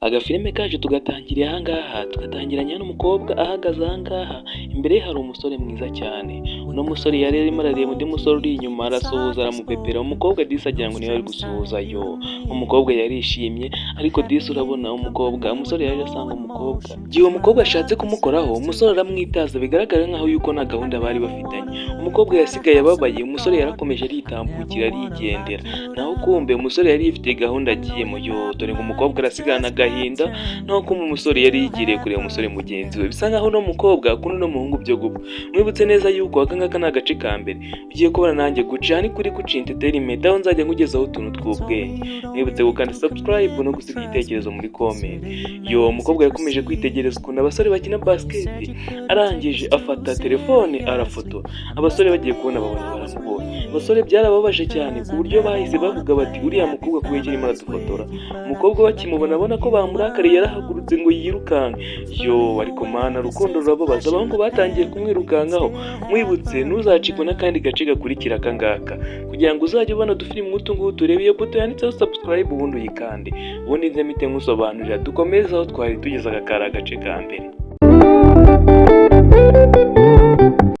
Agafilime kacu tugatangiriye aha ngaha, tugatangiranye n'umukobwa ahagaze aha ngaha, imbere ye hari umusore mwiza cyane, uno musore yari arimo arareba undi musore uri inyuma arasuhuza aramupepera, umukobwa disi agira ngo niwe ari gusuhuza yo, umukobwa yarishimye ariko disi urabona umusore yaje asanga umukobwa, igihe uwo mukobwa ashatse kumukoraho umusore aramwitaza bigaragara nkaho yuko nta gahunda bari bafitanye, umukobwa yasigaye ababaye, umusore yarakomeje aritambukira arigendera, naho kumbe umusore yari yifitiye gahunda agiyemo, yo dore ngo umukobwa arasigarana agahinda naho ko umusore yari yigiriye kureba umusore mugenzi we, bisa nkaho uno mukobwa akunda uno muhungu byo gupfa. Mwibutse neza yuko aka ngaka ni agace ka mbere, ugiye kubona nanjye guca ni kuri Kuci Entertainment, aho nzajya nkugezaho utuntu tw'ubwenge. Mwibutse gukanda subscribe no gusiga igitekerezo muri comment. Yo umukobwa yakomeje kwitegereza ukuntu abasore bakina basket, arangije afata telefone arafotora, abasore bagiye kubona babona baramubonye, abasore byarababaje cyane ku buryo bahise bavuga bati uriya mukobwa kuba yarimo aradufotora. Umukobwa bakimubona abona ko bamurakariye yarahagurutse ngo yirukanke, yo ariko mana rukundo rurababaza, abahungu batangiye kumwirukankaho. Mwibutse ntuzacikwe n'akandi gace gakurikira aka ngaka, kugira ngo uzajye ubona udufilimi nk'utu ngutu, urebe iyo buto yanditseho subscribe ubundi uyikande, ubundi nze mpite nkusobanurira dukomeze aho twari tugeze aka kari agace ka mbere.